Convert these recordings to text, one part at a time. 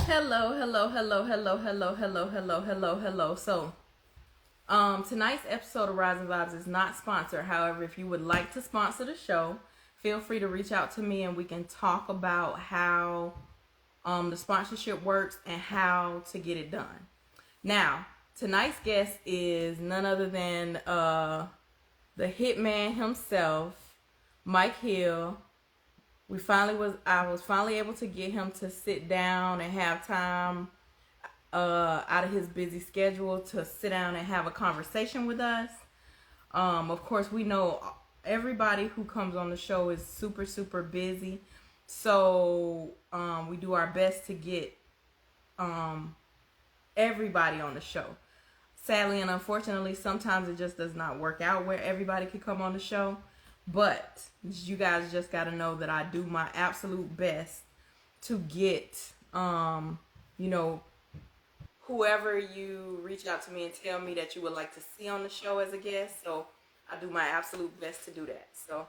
Hello, hello, hello, hello, hello, hello, hello, hello, hello. Tonight's episode of Rydes N Vybes is not sponsored. However, if you would like to sponsor the show, feel free to reach out to me and we can talk about how the sponsorship works and how to get it done. Now, tonight's guest is none other than the Hitman himself, Mike Hill. I was finally able to get him to sit down and have time out of his busy schedule to sit down and have a conversation with us. Of course, we know everybody who comes on the show is super, super busy. So we do our best to get everybody on the show. Sadly and unfortunately, sometimes it just does not work out where everybody can come on the show. But you guys just got to know that I do my absolute best to get, you know, whoever you reach out to me and tell me that you would like to see on the show as a guest. So I do my absolute best to do that. So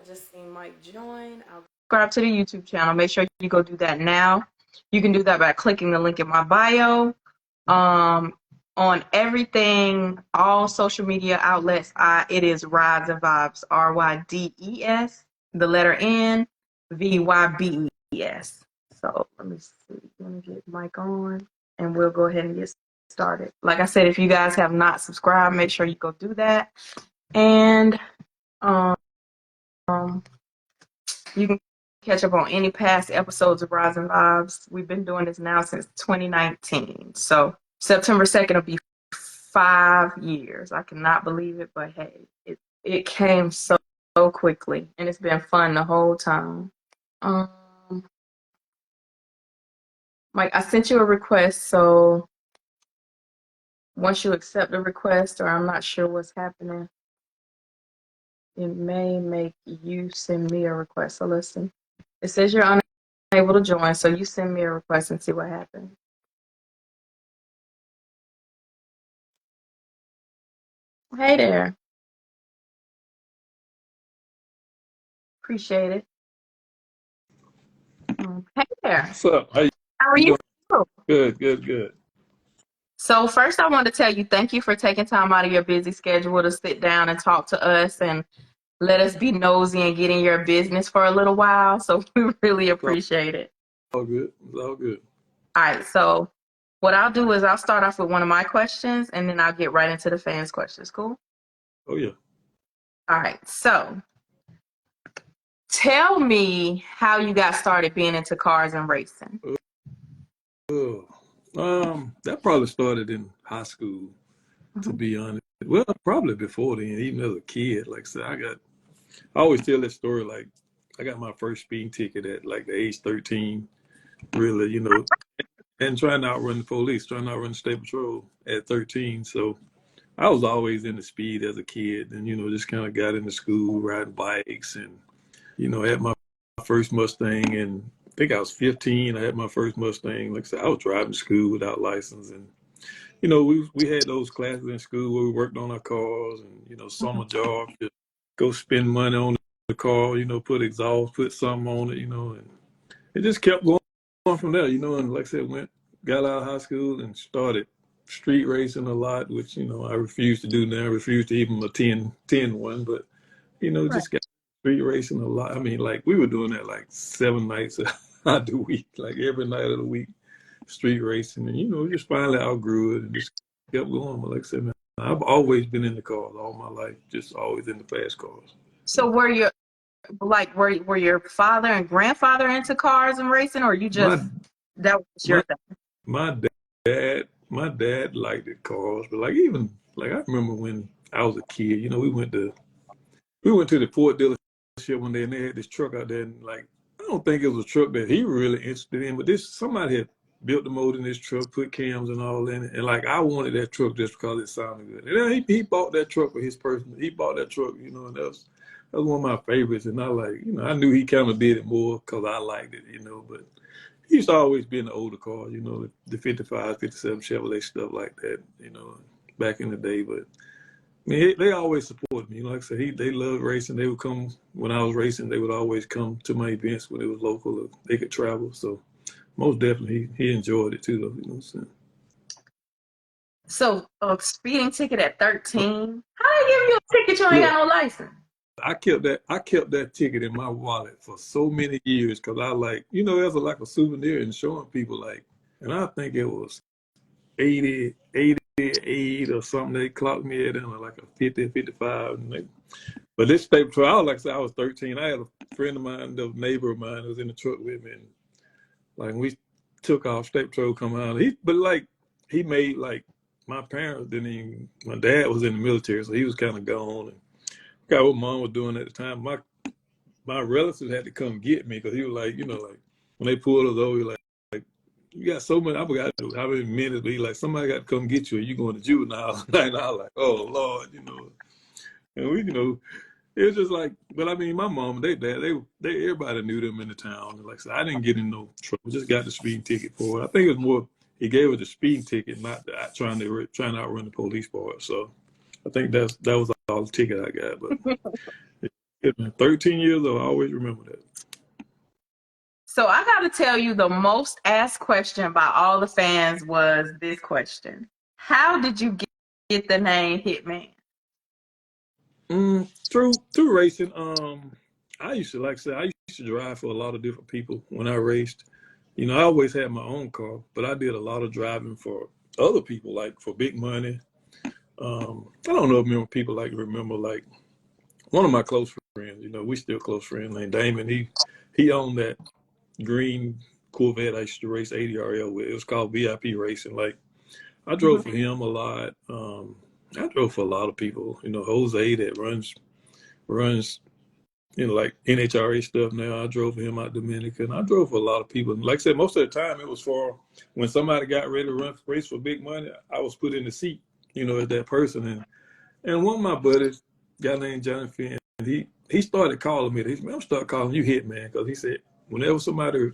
I just seen Mike join. I'll subscribe to the YouTube channel. Make sure you go do that now. You can do that by clicking the link in my bio. On everything, all social media outlets, it is Rydes N Vybes, RYDES, the letter N, VYBES. So let me see. Let me get Mike on and we'll go ahead and get started. Like I said, if you guys have not subscribed, make sure you go do that. And um, you can catch up on any past episodes of Rydes N Vybes. We've been doing this now since 2019. So September 2nd will be 5 years. I cannot believe it, but hey, it came so quickly, and it's been fun the whole time. Um, Mike, I sent you a request, so once you accept the request, or I'm not sure what's happening, it may make you send me a request. So listen, it says you're unable to join, so you send me a request and see what happens. Hey there, appreciate it. Hey there, What's up? How how are you you? doing? Good, good, good. So first, I want to tell you thank you for taking time out of your busy schedule to sit down and talk to us and let us be nosy and get in your business for a little while. So we really It's appreciate it. all good. It's all good. All right. So what I'll do is I'll start off with one of my questions and then I'll get right into the fans' questions. Cool? Oh yeah. All right. So tell me how you got started being into cars and racing. Oh, that probably started in high school, to Mhm. be honest. Well, probably before then, even as a kid. Like I said, I always tell that story. Like, I got my first speeding ticket at like the age 13. Really, and trying to outrun the police, trying to outrun the state patrol at 13. So I was always into speed as a kid, and just kind of got into school riding bikes and had my first Mustang, and I think I was 15. I had my first Mustang. Like I said, I was driving to school without license, and we had those classes in school where we worked on our cars, and summer jobs, just go spend money on the car, put exhaust, put something on it, and it just kept going from there, and like I said, got out of high school and started street racing a lot, which I refuse to do now. I refuse to even attend one, but Right. just got street racing a lot. I mean, like we were doing that like 7 nights out the week, like every night of the week, street racing, and just finally outgrew it and just kept going. But like I said, man, I've always been in the cars all my life, just always in the fast cars. So were your father and grandfather into cars and racing, or you My just that was your my thing? my my dad liked the cars, but like even like I remember when I was a kid, we went to the Ford dealership one day and they had this truck out there, and like I don't think it was a truck that he really interested in, but somebody had built the motor in this truck, put cams and all in it, and like I wanted that truck just because it sounded good. And then he bought that truck for his person. He bought that truck, and that was one of my favorites. And I like, I knew he kind of did it more because I liked it, but he used to always be in the older cars, the 55, 57 Chevrolet stuff like that, back in the day. But I mean, they always supported me. Like I said, they loved racing. They would come when I was racing. They would always come to my events when it was local. Or they could travel. So most definitely he enjoyed it too, though. You know what I'm saying? So a speeding ticket at 13? How they give you a ticket you ain't Look, got no license? I kept that ticket in my wallet for so many years because I like, you know, as like a souvenir and showing people like, and I think it was 88 or something. They clocked me at like a 50, 55. But this state patrol, I was like I said, I was 13. I had a friend of mine, a neighbor of mine, who was in the truck with me, and like we took off, state patrol come out. He made like my parents didn't even. My dad was in the military, so he was kind of gone. And got what mom was doing at the time. My relatives had to come get me because he was like, you know, like when they pulled us over, like you got so many. I forgot how many minutes, but he like somebody got to come get you, or you going to juvenile. And I was like, oh Lord, you know. And we, you know, it was just like, but I mean, my mom, they everybody knew them in the town. And like I said, I didn't get in no trouble. Just got the speeding ticket for it. I think it was more he gave us the speeding ticket, not trying to outrun the police for it. So I think that was all the ticket I got. But 13 years old, I always remember that. So I got to tell you, the most asked question by all the fans was this question: how did you get the name Hitman? Through racing. I used to, like I said, I used to drive for a lot of different people when I raced. You know, I always had my own car, but I did a lot of driving for other people, like for big money. I don't know if people like remember like one of my close friends. You know, we still close friends named Damon. He owned that green Corvette I used to race 80 RL with. It was called VIP racing. Like I drove for him a lot. I drove for a lot of people. You know, Jose that runs you know, like NHRA stuff now. I drove for him out Dominica, and I drove for a lot of people. And like I said, most of the time it was for when somebody got ready to race for big money, I was put in the seat, you know, as that person. And one of my buddies, a guy named Johnny Finn, he started calling me. He said, man, I'm start calling you Hitman, because he said whenever somebody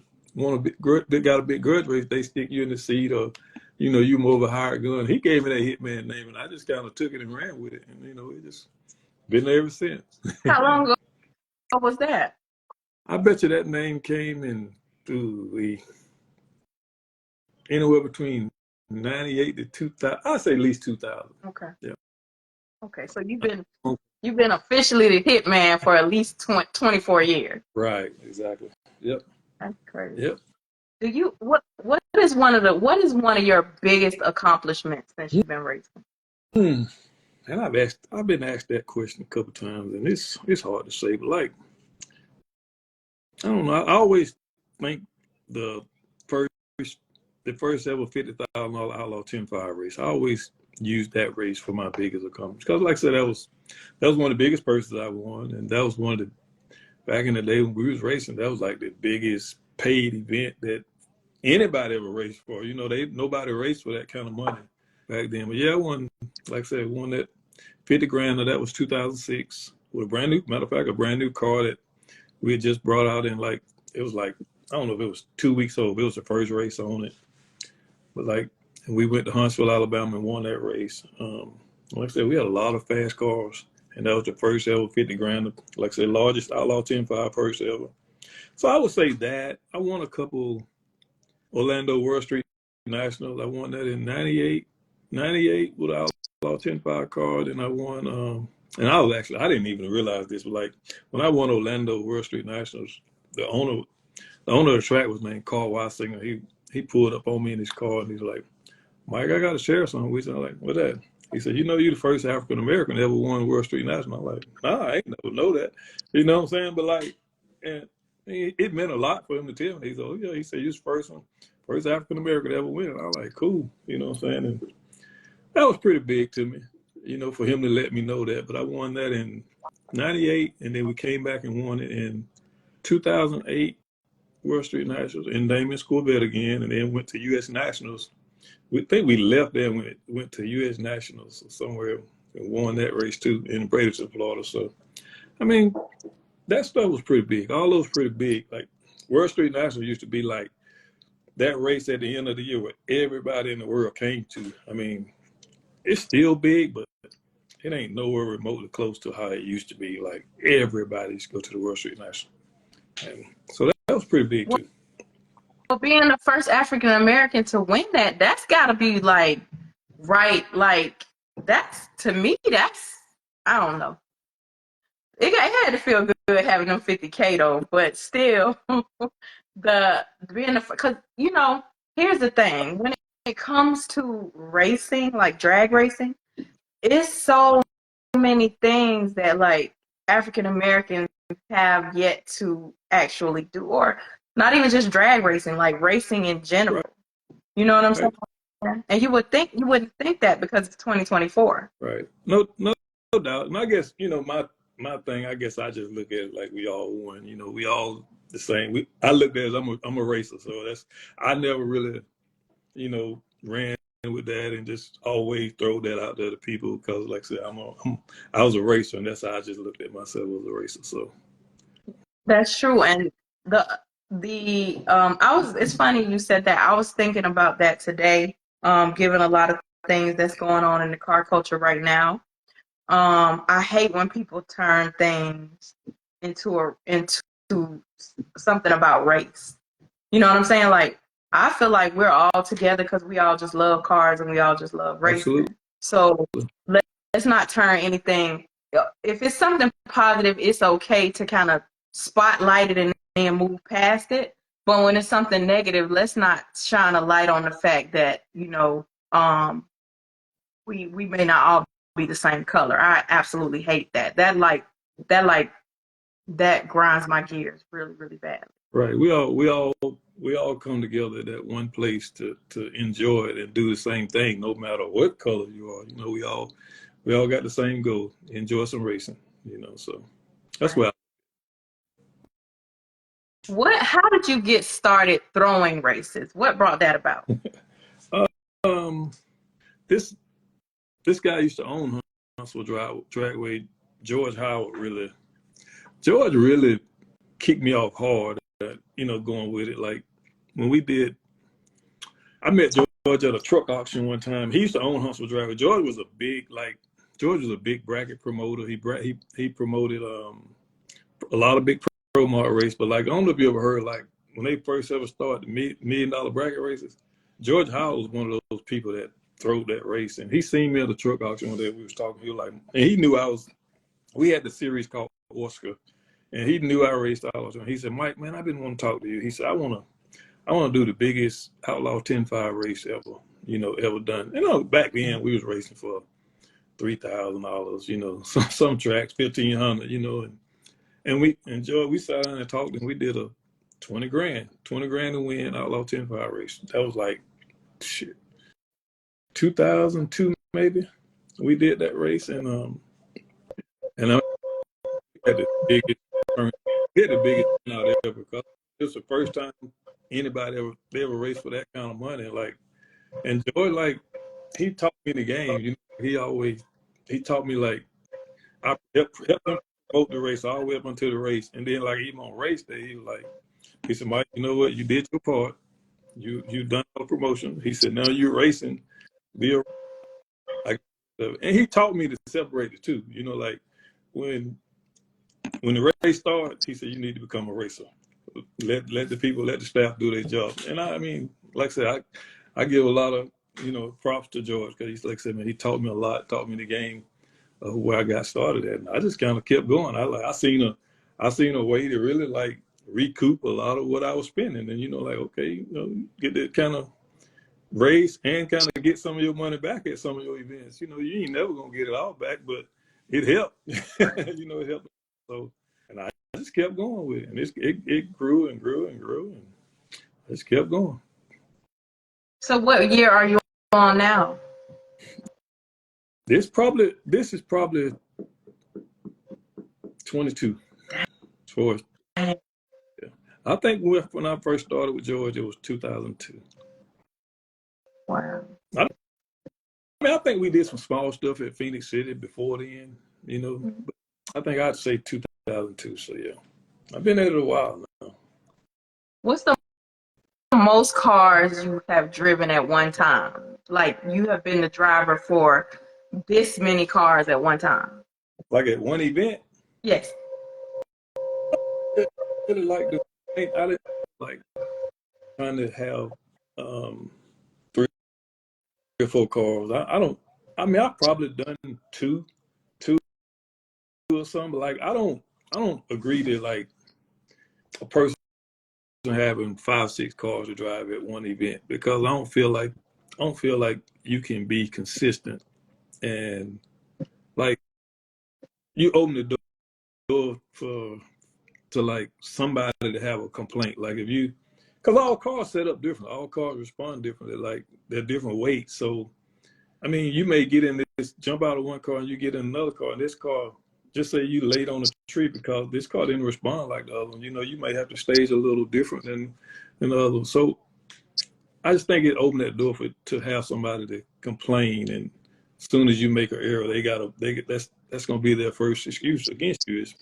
they got a big grudge race, they stick you in the seat, or you know, you more of a hired gun. He gave me that Hitman name, and I just kind of took it and ran with it, and you know, it just been there ever since. How long ago was that? I bet you that name came in anywhere between 98 to 2000. I'd say at least 2000. Okay. Yeah. Okay. So you've been officially the Hitman for at least 24 years. Right. Exactly. Yep. That's crazy. Yep. What is one of your biggest accomplishments since you've been racing? And I've been asked that question a couple times, and it's hard to say, but like I don't know. I always think the first ever $50,000 outlaw 10-5 race. I always used that race for my biggest accomplishment, because, like I said, that was one of the biggest purses I won, and that was one of the back in the day when we was racing. That was like the biggest paid event that anybody ever raced for. You know, nobody raced for that kind of money back then. But yeah, I won. Like I said, won that 50 grand. That was 2006 with a brand new car that we had just brought out in it was like, I don't know if it was 2 weeks old. It was the first race on it. But and we went to Huntsville, Alabama and won that race. Like I said, we had a lot of fast cars, and that was the first ever 50 grand. Like I said, largest outlaw 10-5 purse ever. So I would say that. I won a couple Orlando World Street Nationals. I won that in 98 with an outlaw 10-5 card, and I won, and I didn't even realize this, but like when I won Orlando World Street Nationals, the owner of the track was named Carl Weisinger. He pulled up on me in his car, and he's like, Mike, I got to share something with you. I'm like, what that? He said, you know, you're the first African American to ever won World Street National. I'm like, nah, I ain't never know that. You know what I'm saying? But like, and it meant a lot for him to tell me. He said, oh yeah, he said, you're the first African American to ever win. And I'm like, cool. You know what I'm saying? And that was pretty big to me, you know, for him to let me know that. But I won that in 98, and then we came back and won it in 2008 World Street Nationals in Damon's Corvette again, and then went to U.S. Nationals. We think we left there and went to U.S. Nationals somewhere and won that race too in Bradenton, Florida. So, I mean, that stuff was pretty big. All those pretty big. Like World Street Nationals used to be like that race at the end of the year where everybody in the world came to. I mean, it's still big, but it ain't nowhere remotely close to how it used to be. Like everybody used to go to the World Street National. And so that was pretty big too. being the first African American to win that, that's got to be like right. Like that's to me, that's I don't know. It had to feel good having them 50K though, but still, the being the because here's the thing when it comes to racing, like drag racing, it's so many things that like African Americans have yet to actually do, or not even just drag racing, like racing in general. Right, You know what I'm right, saying? And you wouldn't think that because it's 2024. right. No doubt. And I guess, my thing, I guess I just look at it like we all one. We all the same. I look at it as I'm a racer, so I never really, ran with that and just always throw that out there to people because, like I said, I was a racer, and that's how I just looked at myself as a racer. So That's true. And it's funny you said that. I was thinking about that today, given a lot of things that's going on in the car culture right now. I hate when people turn things into something about race. You know what I'm saying? Like I feel like we're all together because we all just love cars and we all just love absolutely, racing. So let's not turn anything. If it's something positive, it's okay to kind of spotlight it and then move past it. But when it's something negative, let's not shine a light on the fact that we may not all be the same color. I absolutely hate that. That grinds my gears really, really badly. right. We all come together at that one place to enjoy it and do the same thing, no matter what color you are. We all got the same goal: enjoy some racing. So that's Right. why. How did you get started throwing races? What brought that about? Um, this this guy used to own Huntsville Dragway. George really kicked me off hard. Going with it. Like when I met George at a truck auction one time. He used to own Huntsville Dragway. George was a big bracket promoter. He promoted a lot of big pro mart race. But like I don't know if you ever heard like when they first ever started the $1 million bracket races. George Howell was one of those people that throwed that race, and he seen me at the truck auction one day. We was talking. He was like, and he knew I was. We had the series called Oscar, and he knew I raced all the time. He said, "Mike, man, I've been wanting to talk to you." He said, "I want to do the biggest Outlaw 10-5 race ever, ever done." Back then we was racing for $3,000. Some tracks $1,500. And George, we sat down and talked, and we did a 20 grand to win Outlaw 10-5 race. That was like shit, 2002 maybe. We did that race, and I had the biggest turnout ever because it was the first time anybody ever raced for that kind of money. And George, he taught me the game. He taught me I helped him promote the race all the way up until the race, and then even on race day, he said, "Mike, you know what? You did your part. You done the promotion." He said, "Now you're racing. Be a," and he taught me to separate the two. When the race starts, he said, "You need to become a racer. Let the staff do their job." And I mean, like I said, I give a lot of props to George because he's like I said, man, he taught me a lot, taught me the game of where I got started at. And I just kind of kept going. I seen a way to really recoup a lot of what I was spending, and okay, get that kind of race and kind of get some of your money back at some of your events. You ain't never gonna get it all back, but it helped. It helped. So, and I just kept going with it, and it grew and grew and grew, and I just kept going. So what year are you on now? This is probably 22. As far as, yeah. I think when I first started with George, it was 2002. Wow. I think we did some small stuff at Phoenix City before then, but I think I'd say 2002. So yeah, I've been at it a while now. What's the most cars you have driven at one time? Like you have been the driver for this many cars at one time. Like at one event? Yes. I really like I didn't like trying to have three or four cars. I don't. I mean, I've probably done two or something. But like, I don't agree to like a person having 5, 6 cars to drive at one event because I don't feel like you can be consistent and like you open the door to like somebody to have a complaint. Like if you, because all cars set up different, all cars respond differently. Like they're different weights. So I mean, you may get in this, jump out of one car, and you get in another car, and this car, just say you laid on a tree because this car didn't respond like the other one. You know, you may have to stage a little different than the other one. So I just think it opened that door to have somebody to complain, and as soon as you make an error, that's gonna be their first excuse against you is,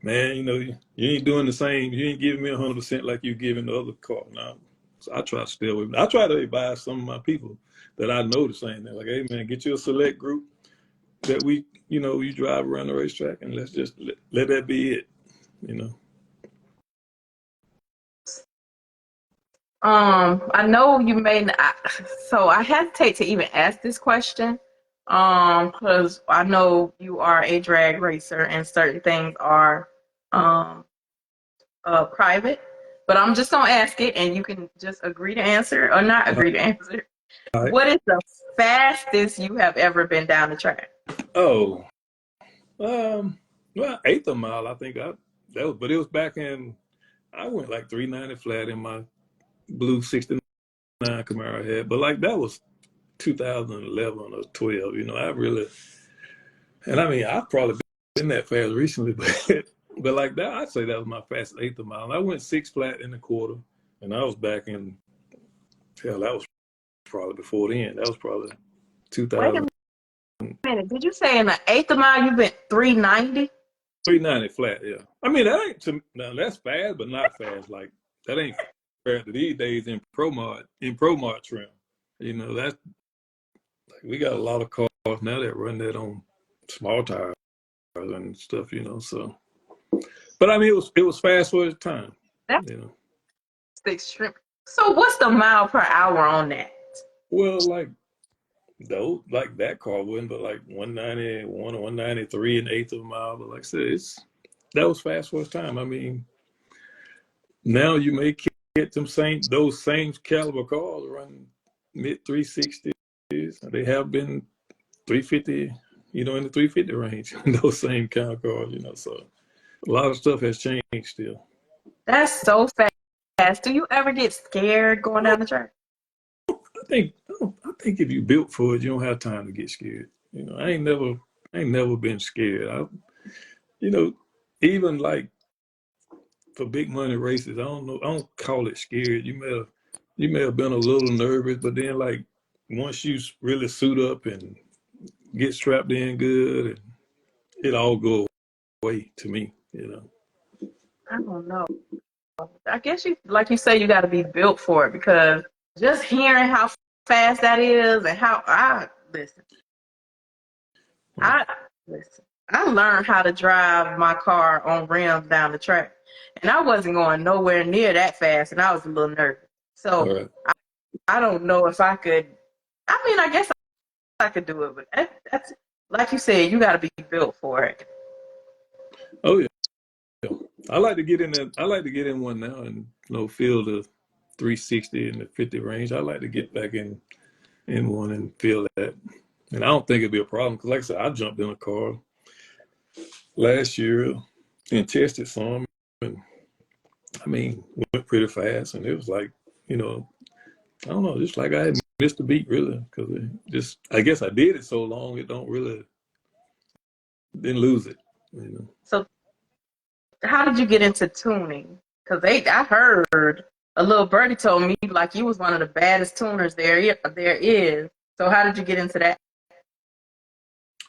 man, you know, you ain't doing the same, you ain't giving me 100% like you giving the other car. Now, so I try to stay with me. I try to advise some of my people that I know the same thing. Like, hey man, get you a select group that you drive around the racetrack and let's just let that be it, you know. I know you may not, so I hesitate to even ask this question, because I know you are a drag racer and certain things are private, but I'm just gonna ask it and you can just agree to answer or not agree to answer. All right. What is the fastest you have ever been down the track? Oh, well, eighth of a mile, I think but it was back in, I went like 390 flat in my blue 69 Camaro I had, but like that was 2011 or 12, you know, and I mean, I've probably been that fast recently, but like that, I'd say that was my fastest eighth of a mile. And I went 6 flat in the quarter, and I was back in, hell, that was probably before then. That was probably 2000. Wait a minute, did you say in the eighth of mile you went 390? 390 flat, yeah. I mean, that ain't now that's fast, but not fast. Like that ain't fast these days in pro mod trim. You know, that's like we got a lot of cars now that run that on small tires and stuff, you know. So, but I mean, it was fast for its time. That's You know. extreme. So what's the mile per hour on that? Well, like though, like that car wouldn't, but like 191 or 193 an eighth of a mile. But like I said, that was fast for its time. I mean, now you may get those same caliber cars run mid 360s. They have been 350, you know, in the 350 range. Those same kind of cars, you know. So a lot of stuff has changed still. That's so fast. Do you ever get scared going down the track? I think if you built for it, you don't have time to get scared. You know, I ain't never been scared. You know, even like for big money races, I don't call it scared. You may have been a little nervous, but then like once you really suit up and get strapped in good, and it all goes away to me, you know. I don't know. I guess like you say, you got to be built for it because just hearing how fast that is and how I listen. I learned how to drive my car on rims down the track, and I wasn't going nowhere near that fast, and I was a little nervous. All So right. I don't know if I could. I mean, I guess I could do it, but that's like you said, you got to be built for it. Oh yeah. I like to get in there. I like to get in one now and feel the 360 and the 50 range. I like to get back in one and feel that. And I don't think it'd be a problem because, like I said, I jumped in a car last year and tested some, and I mean, went pretty fast, and it was like, I don't know, just like I had missed a beat really, because I guess I did it so long, it don't really didn't lose it. So how did you get into tuning? Because I heard a little birdie told me like you was one of the baddest tuners there is. So how did you get into that?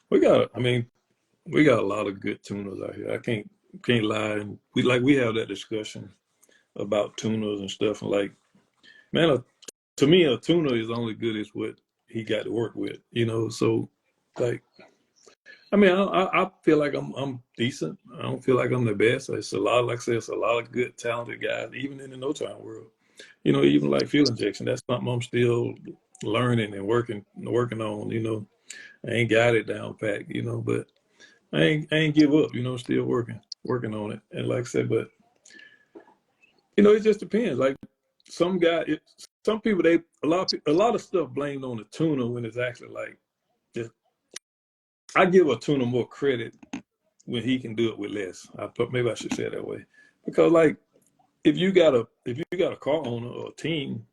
We got a lot of good tuners out here. I can't lie, and we have that discussion about tuners and stuff, and like, man, to me, a tuner is only good as what he got to work with, So, like, I mean, I feel like I'm decent. I don't feel like I'm the best. It's a lot, like I said, it's a lot of good, talented guys, even in the no time world. even like fuel injection, that's something I'm still learning and working on. I ain't got it down pat, but I ain't give up, still working on it. And like I said, but it just depends. Like some people, a lot of stuff blamed on the tuner when it's actually like, I give a tuner more credit when he can do it with less. Maybe I should say it that way, because like if you got a car owner or a team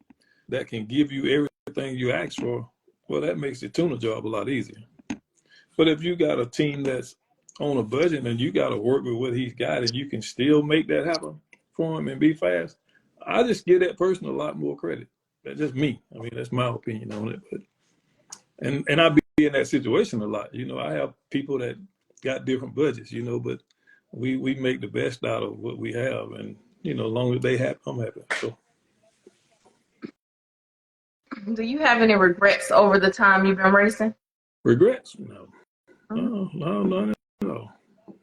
that can give you everything you ask for, well, that makes the tuner job a lot easier. But if you got a team that's on a budget and you got to work with what he's got and you can still make that happen for him and be fast, I just give that person a lot more credit. That's just me. I mean, that's my opinion on it. But and I be in that situation a lot. I have people that got different budgets, but we make the best out of what we have, and as long as they happy, I'm happy. So, do you have any regrets over the time you've been racing? Regrets? No. No.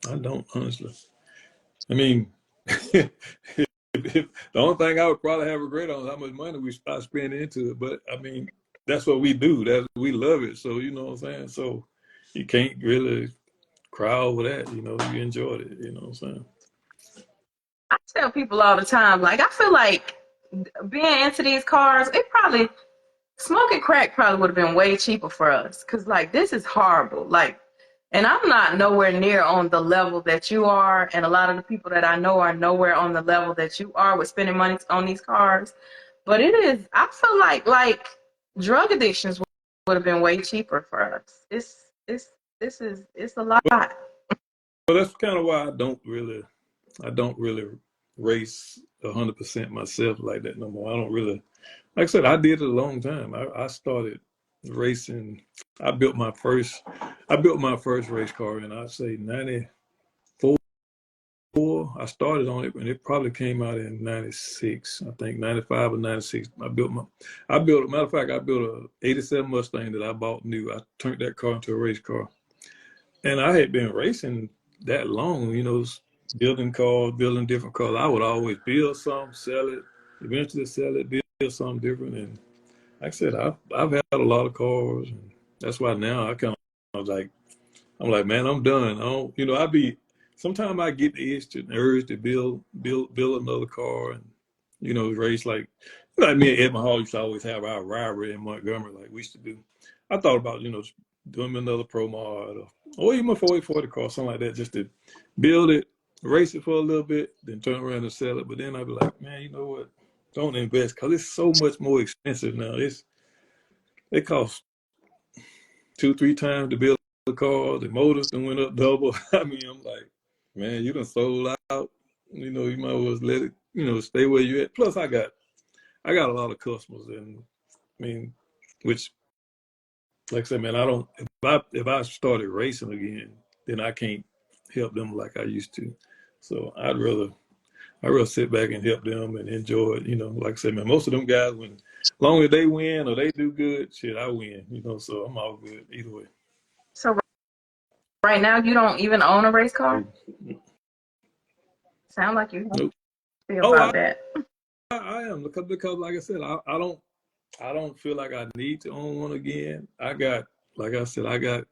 I don't, honestly. I mean, the only thing I would probably have regret on is how much money I spend into it. But I mean, that's what we do. We love it. So you know what I'm saying. So you can't really cry over that. You enjoyed it. You know what I'm saying. I tell people all the time, like, I feel like being into these cars, smoking crack probably would have been way cheaper for us. Cause like, this is horrible. Like, and I'm not nowhere near on the level that you are. And a lot of the people that I know are nowhere on the level that you are with spending money on these cars. But I feel like drug addictions would have been way cheaper for us. It's a lot. Well, that's kind of why I don't really race 100% myself like that no more. I don't really, like I said, I did it a long time. I started racing. I built my first race car in, I'd say, 94. I started on it and it probably came out in 96. I think 95 or 96. Matter of fact, I built a 87 Mustang that I bought new. I turned that car into a race car. And I had been racing that long, building cars, building different cars. I would always build some, sell it, eventually sell it, build something different. And like I said, I've had a lot of cars, and that's why now I kind of like, I'm like, man, I'm done. I don't, sometimes I get the urge to build another car and, race like me and Edmund Hall used to always have our rivalry in Montgomery like we used to do. I thought about, doing another pro mod or even a 440 car, something like that, just to build it, race it for a little bit, then turn around and sell it. But then I'd be like, man, you know what? Don't invest, because it's so much more expensive now. It costs 2-3 times to build a car. The motors done went up double. I mean, I'm like, man, you done sold out. You might as well let it, stay where you at. Plus, I got a lot of customers, and I mean, which, like I said, man, if I started racing again, then I can't help them like I used to. So I'd rather sit back and help them and enjoy it. Like I said, man, most of them guys, when long as they win or they do good, shit, I win. So I'm all good either way. So right now, you don't even own a race car? Sound like you Nope. feel about that. I am, because like I said, I don't feel like I need to own one again. Like I said, I got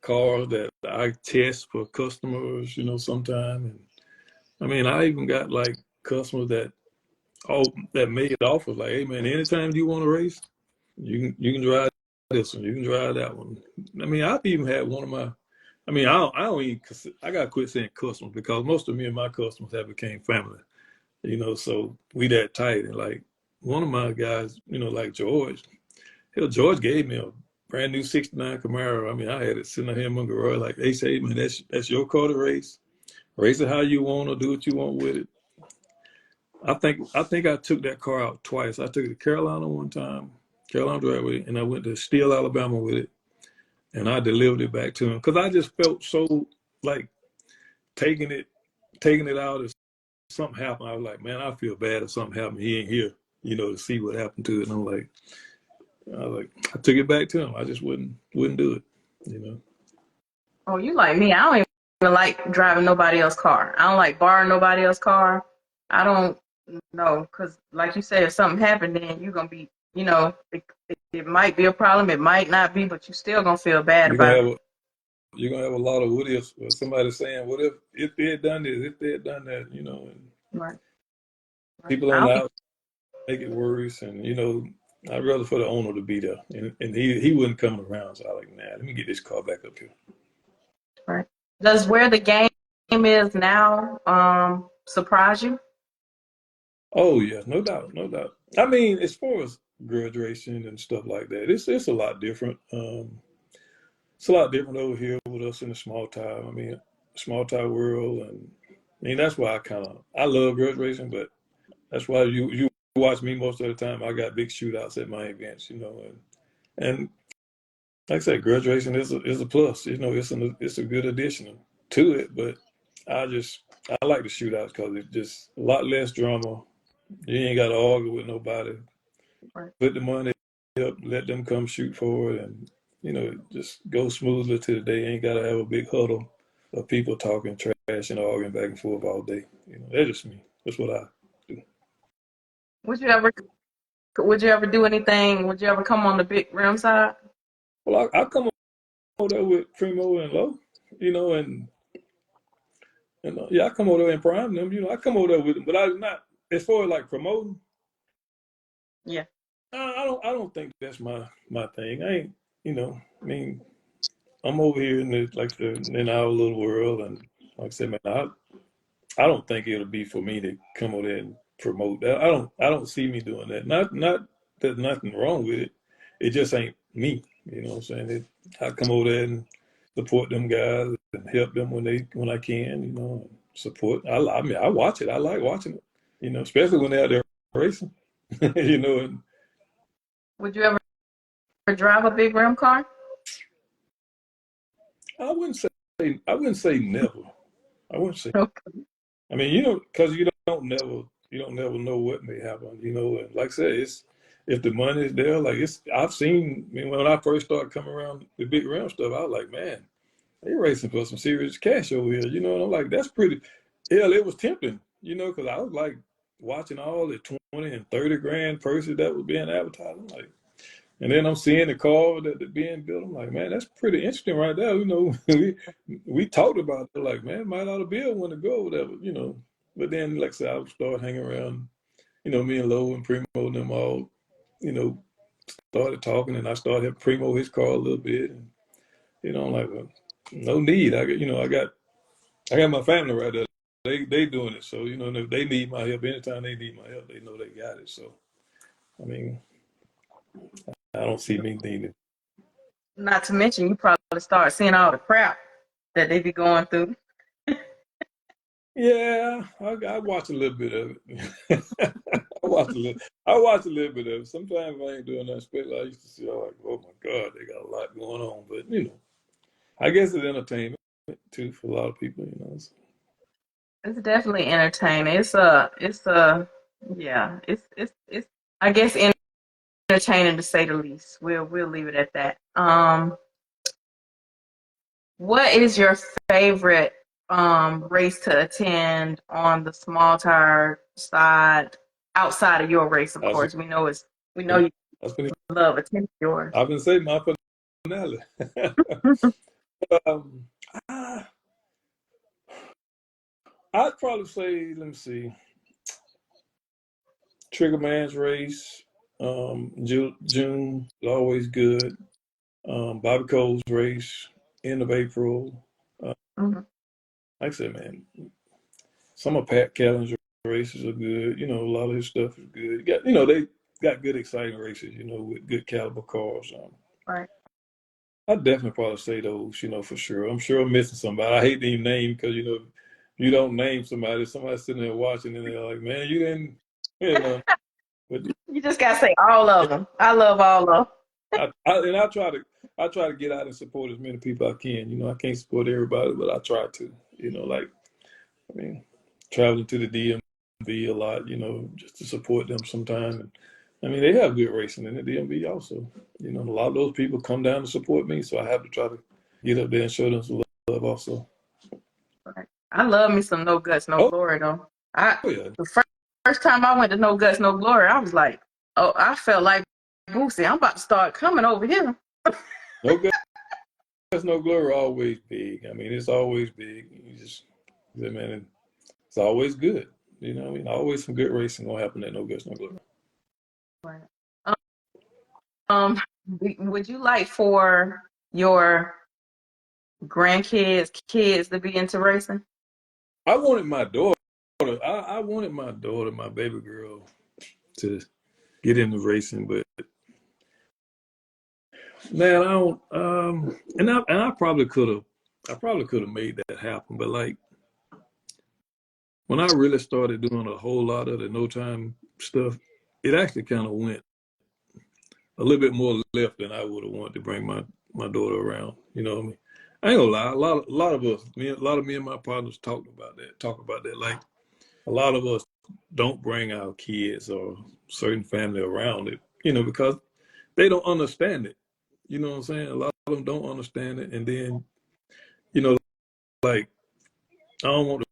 cars that I test for customers, sometime. And I mean, I even got like customers that made offers like, hey man, anytime you want to race, you can drive this one, you can drive that one. I mean, I've even had one of my, I mean, I don't even, I got to quit saying customers, because most of me and my customers have became family, so we that tight. And like one of my guys, like George gave me a brand new 69 Camaro. I mean, I had it sitting out here in my garage. Like, they say, man, that's your car to race. Race it how you want, or do what you want with it. I think I took that car out twice. I took it to Carolina one time, Carolina driveway, and I went to Steele, Alabama with it, and I delivered it back to him, because I just felt so like taking it out if something happened. I was like, man, I feel bad if something happened. He ain't here, to see what happened to it. And I took it back to him. I just wouldn't do it. Oh, you like me. I don't even like driving nobody else's car. I don't like borrowing nobody else's car. I don't No, because like you said, if something happened, then you're gonna be, it might be a problem, it might not be, but you still gonna feel bad You're gonna about have it. you're gonna have a lot of what ifs. Or somebody saying, "What if they had done this? If they had done that?" And Right. Right. people on I'll the be outside make it worse. And I'd rather for the owner to be there, and he wouldn't come around. So I like, nah, let me get this car back up here. right. Does where the game is now surprise you? Oh yeah, no doubt, no doubt. I mean, as far as graduation and stuff like that, it's a lot different. It's a lot different over here with us in the small town. I mean, small town world, and I mean that's why I love graduation, but that's why you watch me most of the time. I got big shootouts at my events, and like I said, graduation is a plus. It's a good addition to it, but I like the shootouts because it's just a lot less drama. You ain't got to argue with nobody. Right. Put the money up, let them come shoot for it, and just go smoothly to the day. Ain't got to have a big huddle of people talking trash and arguing back and forth all day. That's just me. That's what I do. Would you ever would you ever do anything? Would you ever come on the big rim side? Well, I come over there with Primo and Low, and yeah, I come over there and prime them. I come over there with them, but I not as far as like promoting. Yeah. I don't think that's my thing. I ain't. I mean, I'm over here in our little world, and like I said, man, I don't think it'll be for me to come over there and promote that. I don't see me doing that. Not there's nothing wrong with it. It just ain't me. You know what I'm saying? I come over there and support them guys and help them when I can. And support. I mean, I watch it. I like watching it. Especially when they're out there racing. And Would you ever drive a big rim car? I wouldn't say I wouldn't say never. I wouldn't say. Okay. I mean, because you don't never know what may happen. And like I said, it's if the money is there, like I've seen. I mean, when I first started coming around the big rim stuff, I was like, man, they racing for some serious cash over here. And I'm like, that's pretty. Hell, it was tempting. Because I was like watching all the 20 and 30 grand purses that was being advertised. I'm like, and then I'm seeing the car that they're being built. I'm like, man, that's pretty interesting right there. We talked about it, like, man, might ought to build one to go, whatever. But then, like I said, I would start hanging around, me and Lowe and Primo and them all, you know, started talking, and I started helping Primo his car a little bit. And, I'm like, well, no need. I got my family right there. They doing it. So, and if they need my help, anytime they need my help, they know they got it. So, I mean, I don't see me needing. Not to mention, you probably start seeing all the crap that they be going through. Yeah, I watch a little bit of it. I watch a little bit of it. Sometimes I ain't doing nothing special. I used to see, I'm like, oh my God, they got a lot going on. But I guess it's entertainment too for a lot of people. So. It's definitely entertaining. Yeah, it's I guess entertaining to say the least. We'll leave it at that. What is your favorite race to attend on the small tire side outside of your race? Of That's course, we know you that's been love attending yours. I've been saying my finale. um, I, I'd probably say, let me see, Trigger Man's race. June is always good. Bobby Cole's race, end of April. Uh, Mm-hmm. like I said, man, some of Pat Kellen's races are good. A lot of his stuff is good. They got good, exciting races. With good caliber cars. Right. I'd definitely probably say those. For sure. I'm sure I'm missing somebody. I hate to even name because you don't name somebody. Somebody's sitting there watching and they're like, man, you didn't. You know. But You just gotta say all of them. I love all of I try to get out and support as many people I can. I can't support everybody, but I try to. Like I mean, traveling to the DMV a lot, just to support them sometime. And I mean, they have good racing in the DMV also. A lot of those people come down to support me, so I have to try to get up there and show them some love also. them. Right. I love me some no guts, no Oh glory though. I yeah, the first time I went to No Guts, No Glory, I was like, oh, I felt like Boosie. I'm about to start coming over here. No guts, no glory. Always big. I mean, it's always big. You just, man, it's always good. You know, what I mean, always some good racing gonna happen at No Guts, No Glory. Right. Would you like for your kids to be into racing? I wanted my daughter. I wanted my daughter, my baby girl, to get into racing, but man, I don't. I probably could have. I probably could have made that happen, but like when I really started doing a whole lot of the no time stuff, it actually kind of went a little bit more left than I would have wanted to bring my daughter around. You know what I mean? I ain't gonna lie. A lot of us, a lot of me and my partners talk about that. Like a lot of us don't bring our kids or certain family around it, you know, because they don't understand it. You know what I'm saying? A lot of them don't understand it, and then, you know, like I don't want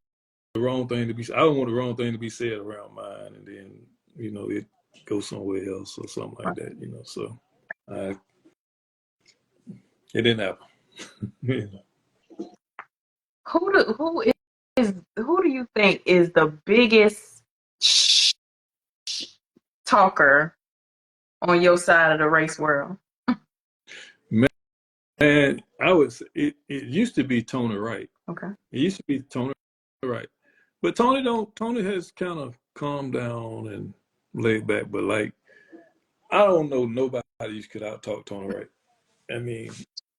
the wrong thing to be. I don't want the wrong thing to be said around mine, and then you know it goes somewhere else or something like that. You know, so it didn't happen. You know. Who do you think is the biggest talker on your side of the race world? Man, I was. It used to be Tony Wright. Okay. It used to be Tony Wright, but Tony has kind of calmed down and laid back. But like, I don't know nobody who could out talk Tony Wright. I mean,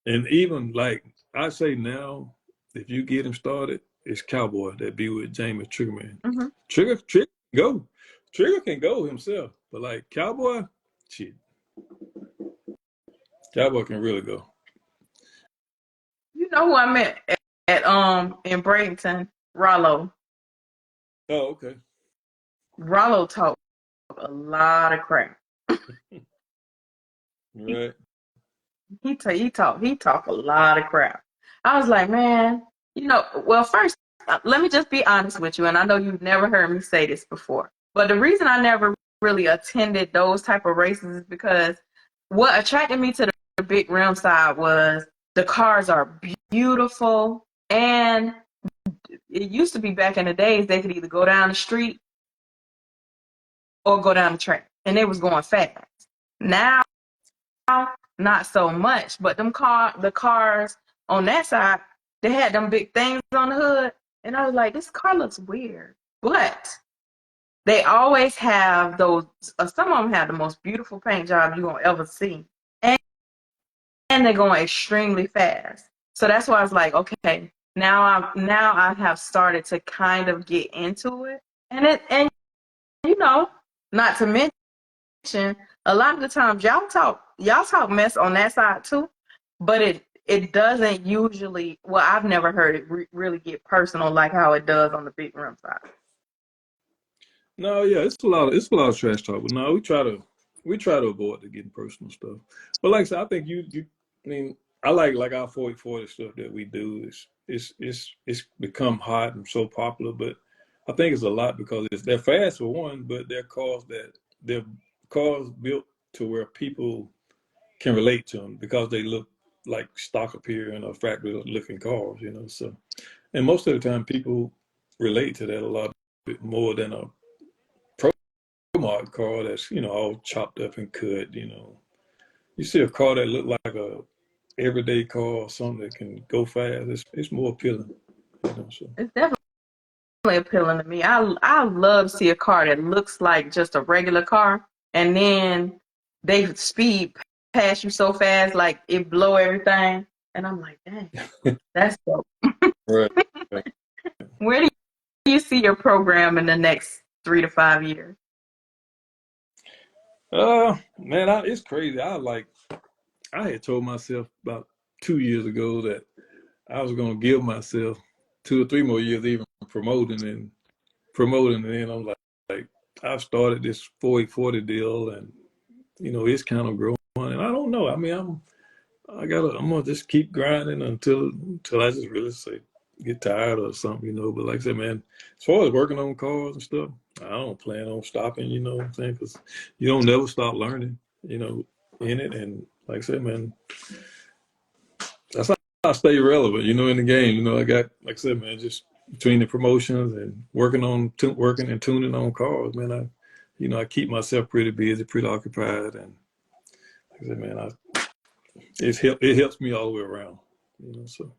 and even like I say now, if you get him started, it's Cowboy that be with James Triggerman. Mm-hmm. Trigger go. Trigger can go himself, but like Cowboy, shit. Cowboy can really go. You know who I met at in Bradenton? Rollo. Oh, okay. Rollo talked a lot of crap. Right. He talk a lot of crap. I was like, man, you know, well, first, let me just be honest with you, and I know you've never heard me say this before, but the reason I never really attended those type of races is because what attracted me to the big rim side was the cars are beautiful, and it used to be back in the days they could either go down the street or go down the track, and they was going fast. Now, not so much, but the cars on that side, they had them big things on the hood, and I was like, this car looks weird. But they always have those. Some of them have the most beautiful paint job you're gonna ever see, and they're going extremely fast. So that's why I was like, okay, now I have started to kind of get into it, and you know, not to mention a lot of the times y'all talk mess on that side too, but it doesn't usually. Well, I've never heard it really get personal like how it does on the big rim side. No, yeah, it's a lot of trash talk. But no, we try to avoid the getting personal stuff. But like I said, I think I mean, I like our 40/40 stuff that we do. It's become hot and so popular, but I think it's a lot because they're fast for one, but they're cars built to where people can relate to them because they look like stock appearing or factory looking cars, you know. So, and most of the time, people relate to that a lot bit more than a mark car that's, you know, all chopped up and cut, you know. You see a car that look like a everyday car or something that can go fast, it's more appealing, you know. So It's definitely appealing to me. I love to see a car that looks like just a regular car, and then they speed past you so fast, like it blow everything, and I'm like, dang, that's dope. right. Where do you see your program in the next 3 to 5 years? Man, it's crazy. I had told myself about 2 years ago that I was gonna give myself 2 or 3 more years even promoting, and then I'm like I've started this 40/40 deal, and you know it's kind of growing, and I don't know. I mean, I'm gonna just keep grinding until I just really say get tired or something, you know. But like I said, man, as far as working on cars and stuff, I don't plan on stopping, you know what I'm saying? Because you don't never stop learning, you know, in it. And like I said, man, that's how I stay relevant, you know, in the game. You know, I got, like I said, man, just between the promotions and working and tuning on cars, man, I keep myself pretty busy, pretty occupied. And like I said, man, it helps me all the way around, you know, so.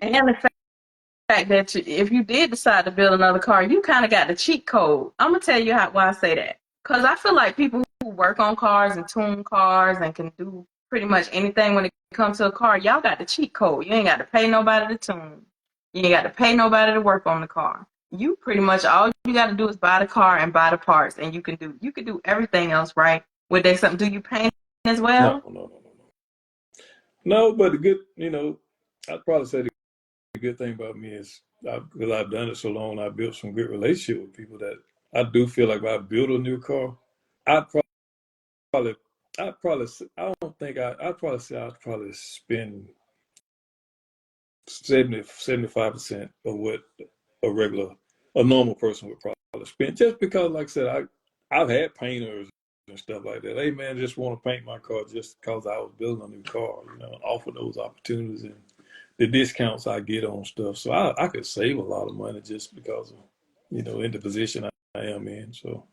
And the fact that if you did decide to build another car, you kind of got the cheat code. I'm gonna tell you why I say that. Because I feel like people who work on cars and tune cars and can do pretty much anything when it comes to a car, y'all got the cheat code. You ain't got to pay nobody to tune. You ain't got to pay nobody to work on the car. You pretty much all you got to do is buy the car and buy the parts, and you can do everything else, right? Would they something? Do you paint as well? No, but the good, you know, I'd probably say the good thing about me is because I've done it so long, I built some good relationship with people that I do feel like if I build a new car, I'd probably, I don't think I'd probably say I'd probably spend 75% of what a normal person would probably spend, just because, like I said, I've had painters and stuff like that. Hey, man, just want to paint my car just because I was building a new car, you know, offer those opportunities and the discounts I get on stuff. So I could save a lot of money just because of, you know, in the position I am in. So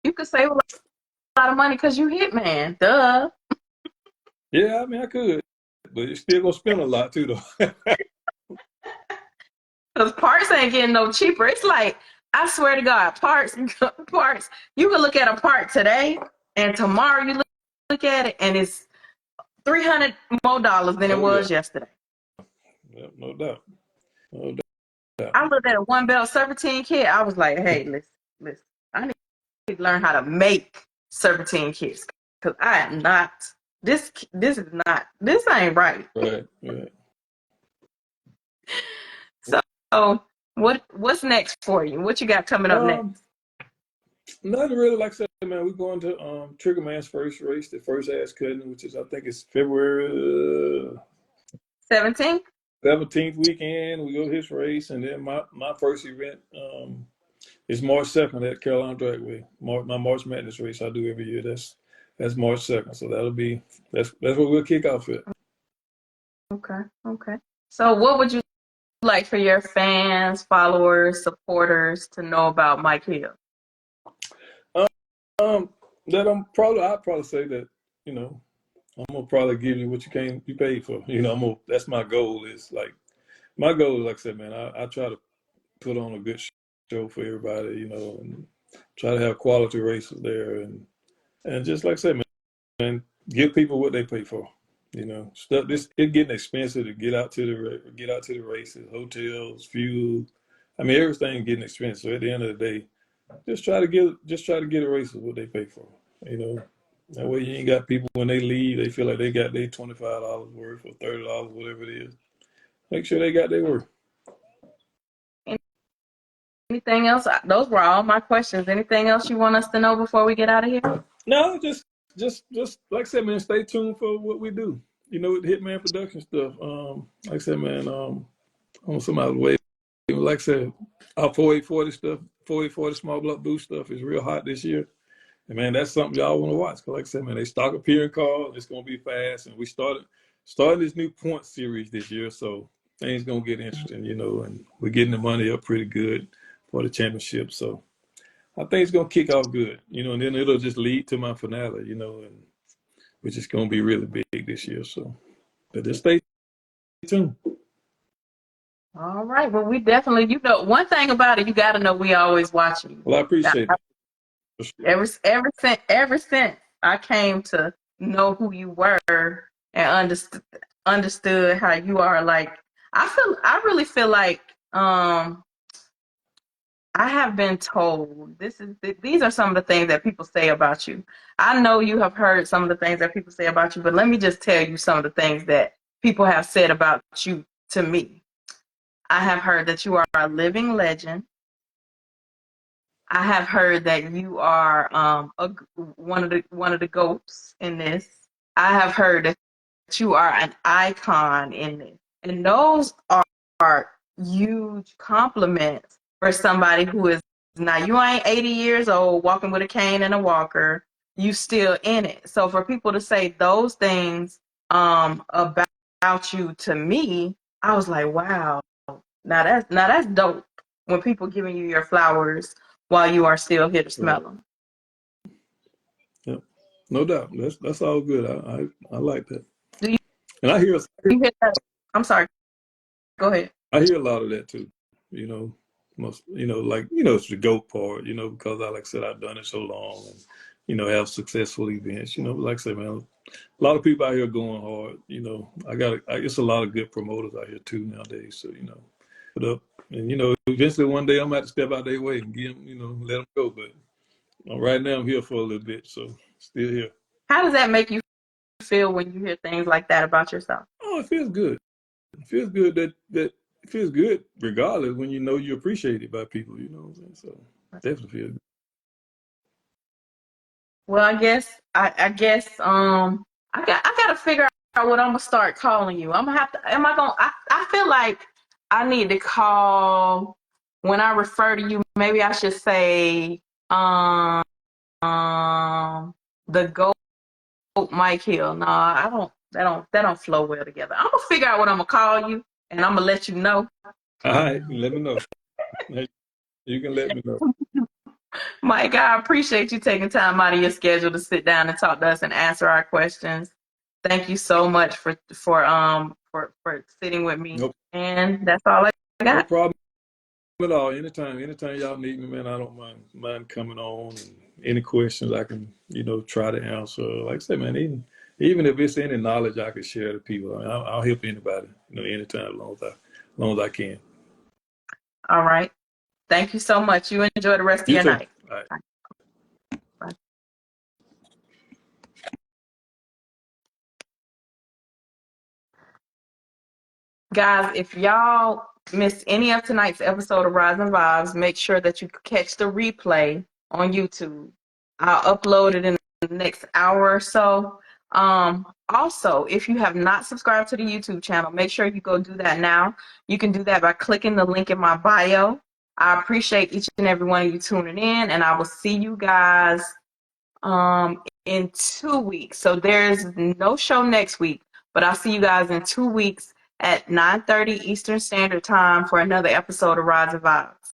You could save a lot of money because you Hitman. Duh. yeah, I mean, I could, but it's still gonna spend a lot too, though. Because parts ain't getting no cheaper. It's like, I swear to God, parts. You can look at a part today, and tomorrow you look at it, and it's $300 more than it Oh yeah, was yesterday. yeah, no doubt, no doubt. I looked at a one belt serpentine kit. I was like, hey, listen. I need to learn how to make serpentine kits because I am not. This is not. This ain't right. Right, right. So what's next for you? What you got coming up next? Nothing really. Like I said, man, we're going to Trigger Man's first race, the first ass cutting, which is I think it's February 17th. 17th weekend. We go to his race, and then my first event is March 2nd at Carolina Dragway. My March Madness race I do every year. That's March 2nd. So that's what we'll kick off at. Okay. So what would you like for your fans, followers, supporters to know about Mike Hill? That I'd probably say that, you know, I'm gonna probably give you what you paid for. You know, that's my goal is like, my goal is, like I said, man, I try to put on a good show for everybody, you know, and try to have quality races there, and just like I said, man, give people what they pay for. You know, stuff it's getting expensive to get out to the races, hotels, fuel. I mean, everything getting expensive. So at the end of the day, just try to get a races what they pay for. You know, that way you ain't got people when they leave, they feel like they got their $25 worth or $30, whatever it is. Make sure they got their worth. Anything else? Those were all my questions. Anything else you want us to know before we get out of here? No, just like I said, man, stay tuned for what we do. You know, with the Hitman production stuff. Like I said, man, on some other way. Like I said, our 4840 stuff, 4840 small block boost stuff is real hot this year. And man, that's something y'all want to watch. Cause like I said, man, they stock appearing cars. It's gonna be fast, and we started this new point series this year, so things gonna get interesting, you know. And we're getting the money up pretty good for the championship, so I think it's gonna kick off good, you know. And then it'll just lead to my finale, you know, and which is gonna be really big this year. So, but just stay tuned. All right. Well, we definitely, one thing about it, you got to know we always watching you. Well, I appreciate it. Ever since I came to know who you were and understood how you are, like I really feel like I have been told these are some of the things that people say about you. I know you have heard some of the things that people say about you, but let me just tell you some of the things that people have said about you to me. I have heard that you are a living legend. I have heard that you are one of the goats in this. I have heard that you are an icon in this, and those are huge compliments for somebody who is now, you ain't 80 years old walking with a cane and a walker, you still in it. So for people to say those things about you to me, I was like, wow, now that's dope when people giving you your flowers while you are still here to smell Right. them. Yep. No doubt. That's all good. I like that. Do you, And I hear you hear that? I'm sorry, go ahead. I hear a lot of that too. You know, most like it's the GOAT part. Because like I said, I've done it so long, and have successful events. Like I said, man, a lot of people out here going hard. It's a lot of good promoters out here too nowadays. So put up, and eventually one day I'm gonna have to step out their way and give them, let them go. But right now I'm here for a little bit, so still here. How does that make you feel when you hear things like that about yourself? Oh, it feels good. It feels good that it feels good regardless when you're appreciated by people. You know what I'm saying? So definitely feels good. Well, I guess I gotta figure out what I'm gonna start calling you. I'm gonna have to. Am I gonna? I feel like I need to call when I refer to you. Maybe I should say the GOAT Mike Hill. No, I don't. That don't flow well together. I'm gonna figure out what I'm gonna call you, and I'm gonna let you know. All right, let me know. You can let me know. Mike, I appreciate you taking time out of your schedule to sit down and talk to us and answer our questions. Thank you so much for sitting with me. Nope, And that's all I no got. problem at all. Anytime y'all need me, man, I don't mind coming on. And any questions I can try to answer. Like I said, man, even if it's any knowledge I can share to people, I mean, I'll help anybody. Anytime, as long as I can. All right. Thank you so much. You enjoy the rest of You your too. night. All right. Bye. Guys, if y'all missed any of tonight's episode of Rydes N Vybes, make sure that you catch the replay on YouTube. I'll upload it in the next hour or so. Also, if you have not subscribed to the YouTube channel, make sure you go do that now. You can do that by clicking the link in my bio. I appreciate each and every one of you tuning in, and I will see you guys in 2 weeks. So there's no show next week, but I'll see you guys in 2 weeks at 9:30 Eastern Standard Time for another episode of Rydes N Vybes.